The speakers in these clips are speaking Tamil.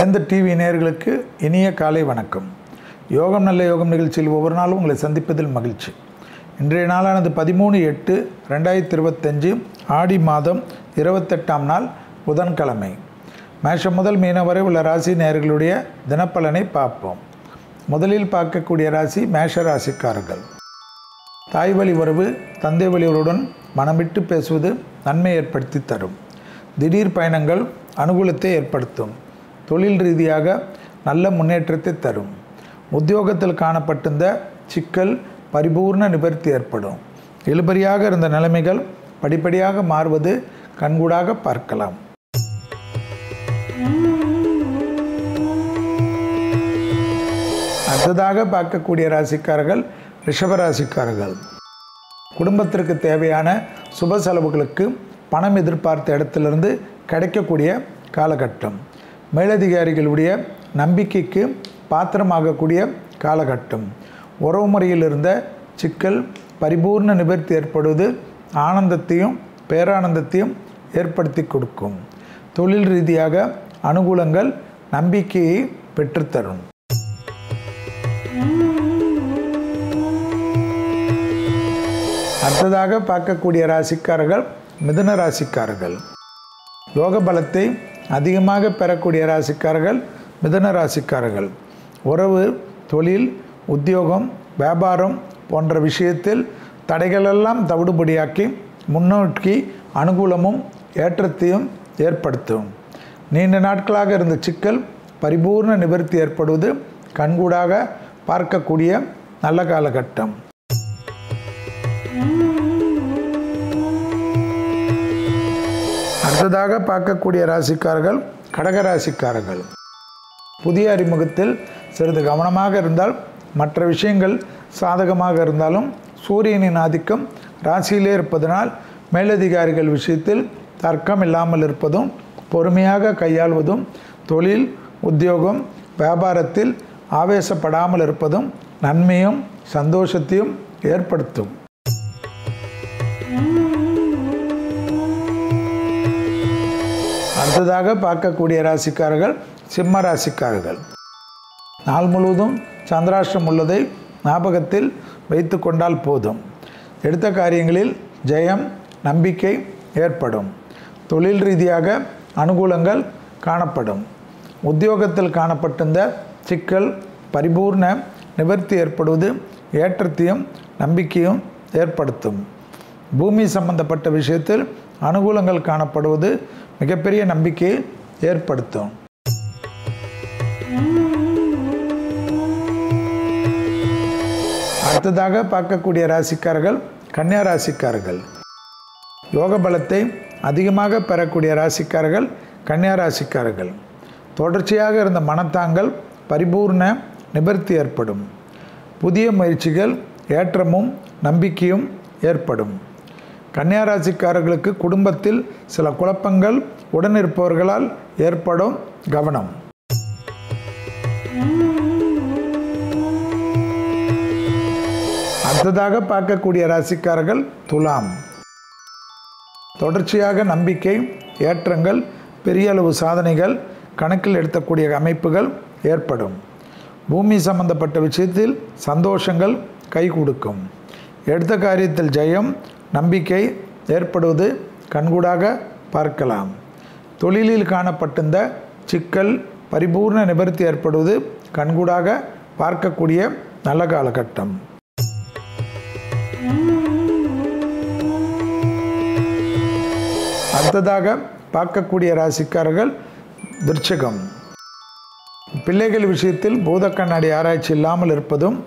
வேந்தர் டிவி நேயர்களுக்கு இனிய காலை வணக்கம். யோகம் நல்ல யோகம் நிகழ்ச்சியில் ஒவ்வொரு நாளும் உங்களை சந்திப்பதில் மகிழ்ச்சி. இன்றைய நாளானது 13/8/2025 ஆடி மாதம் 28ஆம் நாள் புதன்கிழமை. மேஷம் முதல் மீனம் வரை உள்ள ராசி நேயர்களுடைய தினப்பலனை பார்ப்போம். முதலில் பார்க்கக்கூடிய ராசி மேஷ ராசிக்காரர்கள். தாய் வழி உறவு, தந்தை வழியுடன் மனமிட்டு பேசுவது நன்மை ஏற்படுத்தி தரும். திடீர் பயணங்கள் அனுகூலத்தை ஏற்படுத்தும். தொழில் ரீதியாக நல்ல முன்னேற்றத்தை தரும். உத்தியோகத்தில் காணப்பட்டிருந்த சிக்கல் பரிபூர்ண நிவர்த்தி ஏற்படும். இழுபறியாக இருந்த நிலைமைகள் படிப்படியாக மாறுவது கண்கூடாக பார்க்கலாம். அடுத்ததாக பார்க்கக்கூடிய ராசிக்காரர்கள் ரிஷபராசிக்காரர்கள். குடும்பத்திற்கு தேவையான சுப செலவுகளுக்கு பணம் எதிர்பார்த்த இடத்திலிருந்து கிடைக்கக்கூடிய காலகட்டம். மேலதிகாரிகளுடைய நம்பிக்கைக்கு பாத்திரமாகக்கூடிய காலகட்டம். உறவு முறையில் இருந்த சிக்கல் பரிபூர்ண நிவர்த்தி ஏற்படுவது ஆனந்தத்தையும் பேரானந்தத்தையும் ஏற்படுத்தி கொடுக்கும். தொழில் ரீதியாக அனுகூலங்கள் நம்பிக்கையை பெற்றுத்தரும். அடுத்ததாக பார்க்கக்கூடிய ராசிக்காரர்கள் மிதுன ராசிக்காரர்கள். யோக பலத்தை அதிகமாக பெறக்கூடிய ராசிக்காரர்கள் மிதுன ராசிக்காரர்கள். உறவு, தொழில், உத்தியோகம், வியாபாரம் போன்ற விஷயத்தில் தடைகளெல்லாம் தவிடுபடியாக்கி முன்னோக்கி அனுகூலமும் ஏற்றத்தையும் ஏற்படுத்தும். நீண்ட நாட்களாக இருந்த சிக்கல் பரிபூர்ண நிவர்த்தி ஏற்படுவது கண்கூடாக பார்க்கக்கூடிய நல்ல காலகட்டம். அடுத்ததாக பார்க்கக்கூடிய ராசிக்காரர்கள் கடகராசிக்காரர்கள். புதிய அறிமுகத்தில் சிறிது கவனமாக இருந்தால் மற்ற விஷயங்கள் சாதகமாக இருந்தாலும் சூரியனின் ஆதிக்கம் ராசியிலே இருப்பதனால் மேலதிகாரிகள் விஷயத்தில் தர்க்கம் இல்லாமல் இருப்பதும் பொறுமையாக கையாள்வதும் தொழில், உத்தியோகம், வியாபாரத்தில் ஆவேசப்படாமல் இருப்பதும் நன்மையும் சந்தோஷத்தையும் ஏற்படுத்தும். அடுத்ததாக பார்க்கக்கூடிய ராசிக்காரர்கள் சிம்ம ராசிக்காரர்கள். நாள் முழுவதும் சந்திராஷ்டிரம் உள்ளதை ஞாபகத்தில் வைத்து கொண்டால் போதும். எடுத்த காரியங்களில் ஜெயம், நம்பிக்கை ஏற்படும். தொழில் ரீதியாக அனுகூலங்கள் காணப்படும். உத்தியோகத்தில் காணப்பட்டிருந்த சிக்கல் பரிபூர்ண நிவர்த்தி ஏற்படுவது ஏற்றத்தையும் நம்பிக்கையும் ஏற்படுத்தும். பூமி சம்பந்தப்பட்ட விஷயத்தில் அனுகூலங்கள் காணப்படுவது மிகப்பெரிய நம்பிக்கையை ஏற்படுத்தும். அடுத்ததாக பார்க்கக்கூடிய ராசிக்காரர்கள் கன்னியா ராசிக்காரர்கள். யோக பலத்தை அதிகமாக பெறக்கூடிய ராசிக்காரர்கள் கன்னியா ராசிக்காரர்கள். தொடர்ச்சியாக இருந்த மனத்தாங்கள் பரிபூர்ண நிவர்த்தி ஏற்படும். புதிய முயற்சிகள் ஏற்றமும் நம்பிக்கையும் ஏற்படும். கன்னியா ராசிக்காரர்களுக்கு குடும்பத்தில் சில குழப்பங்கள் உடனிருப்பவர்களால் ஏற்படும் கவனம். அடுத்ததாக பார்க்கக்கூடிய ராசிக்காரர்கள் துலாம். தொடர்ச்சியாக நம்பிக்கை, ஏற்றங்கள், பெரிய அளவு சாதனைகள் கணக்கில் எடுக்கக்கூடிய அமைப்புகள் ஏற்படும். பூமி சம்பந்தப்பட்ட விஷயத்தில் சந்தோஷங்கள் கை கொடுக்கும். எடுத்த காரியத்தில் ஜெயம், நம்பிக்கை ஏற்படுவது கண்கூடாக பார்க்கலாம். தொழிலில் காணப்பட்டிருந்த சிக்கல் பரிபூர்ண நிவர்த்தி ஏற்படுவது கண்கூடாக பார்க்கக்கூடிய நல்ல காலகட்டம். அடுத்ததாக பார்க்கக்கூடிய ராசிக்காரர்கள் விருச்சிகம். பிள்ளைகள் விஷயத்தில் பூத கண்ணாடி ஆராய்ச்சி இல்லாமல் இருப்பதும்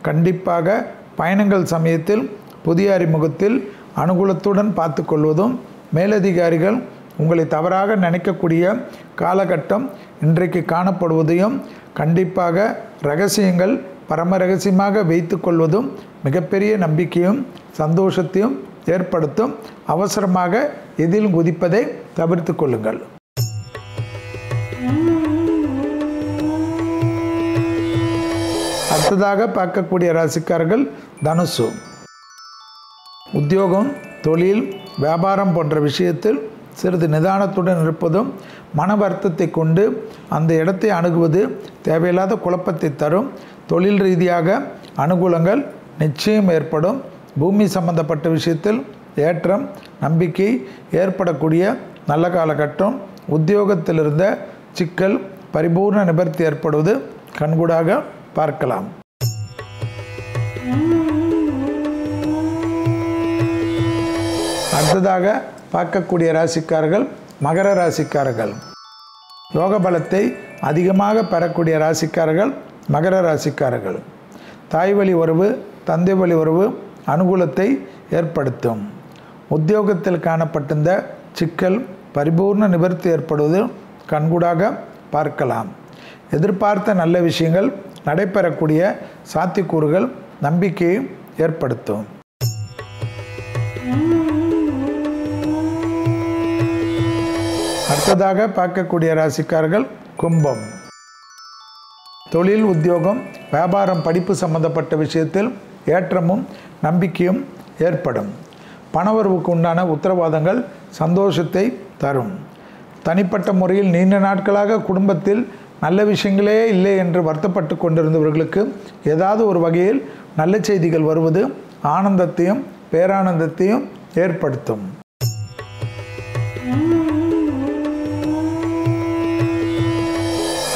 கண்டிப்பாக பயணங்கள் சமயத்தில் புதிய அறிமுகத்தில் அனுகூலத்துடன் பார்த்து கொள்வதும் மேலதிகாரிகள் உங்களை தவறாக நினைக்கக்கூடிய காலகட்டம் இன்றைக்கு காணப்படுவதையும் கண்டிப்பாக இரகசியங்கள் பரம ரகசியமாக வைத்து கொள்வதும் மிகப்பெரிய நம்பிக்கையும் சந்தோஷத்தையும் ஏற்படுத்தும். அவசரமாக எதிலும் குதிப்பதை தவிர்த்து கொள்ளுங்கள். அடுத்ததாக பார்க்கக்கூடிய ராசிக்காரர்கள் தனுசு. உத்தியோகம், தொழில், வியாபாரம் போன்ற விஷயத்தில் சிறிது நிதானத்துடன் இருப்பதும் மன வருத்தத்தை கொண்டு அந்த இடத்தை அணுகுவது தேவையில்லாத குழப்பத்தை தரும். தொழில் ரீதியாக அனுகூலங்கள் நிச்சயம் ஏற்படும். பூமி சம்பந்தப்பட்ட விஷயத்தில் ஏற்றம் நம்பிக்கை ஏற்படக்கூடிய நல்ல காலகட்டம். உத்தியோகத்தில் இருந்த சிக்கல் பரிபூர்ண நிவர்த்தி ஏற்படுவது கண்கூடாக பார்க்கலாம். அடுத்ததாக பார்க்கக்கூடிய ராசிக்காரர்கள் மகர ராசிக்காரர்கள். யோக பலத்தை அதிகமாக பெறக்கூடிய ராசிக்காரர்கள் மகர ராசிக்காரர்கள். தாய் வழி உறவு தந்தை வழி உறவு அனுகூலத்தை ஏற்படுத்தும். உத்தியோகத்தில் காணப்பட்டிருந்த சிக்கல் பரிபூர்ண நிவர்த்தி ஏற்படுவது கண்கூடாக பார்க்கலாம். எதிர்பார்த்த நல்ல விஷயங்கள் நடைபெறக்கூடிய சாத்தியக்கூறுகள் நம்பிக்கையை ஏற்படுத்தும். அடுத்ததாக பார்க்கக்கூடிய ராசிக்காரர்கள் கும்பம். தொழில் உத்தியோகம் வியாபாரம் படிப்பு சம்பந்தப்பட்ட விஷயத்தில் ஏற்றமும் நம்பிக்கையும் ஏற்படும். பணவரவுக்கு உண்டான உத்தரவாதங்கள் சந்தோஷத்தை தரும். தனிப்பட்ட முறையில் நீண்ட நாட்களாக குடும்பத்தில் நல்ல விஷயங்களே இல்லை என்று வருத்தப்பட்டு கொண்டிருந்தவர்களுக்கு ஏதாவது ஒரு வகையில் நல்ல செய்திகள் வருவது ஆனந்தத்தையும் பேரானந்தத்தையும் ஏற்படுத்தும்.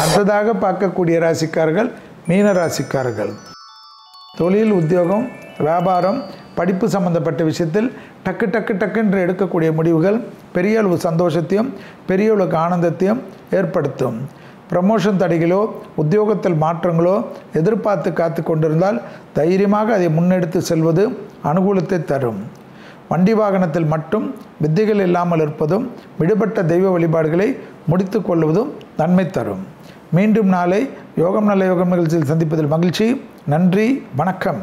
அடுத்ததாக பார்க்கக்கூடிய ராசிக்காரர்கள் மீன ராசிக்காரர்கள். தொழில் உத்தியோகம் வியாபாரம் படிப்பு சம்பந்தப்பட்ட விஷயத்தில் டக்குன்று எடுக்கக்கூடிய முடிவுகள் பெரிய அளவு சந்தோஷத்தையும் பெரிய அளவுக்கு ஆனந்தத்தையும் ஏற்படுத்தும். ப்ரமோஷன் தடைகளோ உத்தியோகத்தில் மாற்றங்களோ எதிர்பார்த்து காத்து கொண்டிருந்தால் தைரியமாக அதை முன்னெடுத்து செல்வது அனுகூலத்தை தரும். வண்டி வாகனத்தில் மட்டும் வித்தைகள் இல்லாமல் இருப்பதும் விடுபட்ட தெய்வ வழிபாடுகளை முடித்து கொள்வதும் நன்மை தரும். மீண்டும் நாளை யோகம் நல்ல யோகம் நிகழ்ச்சியில் சந்திப்பதில் மகிழ்ச்சி. நன்றி, வணக்கம்.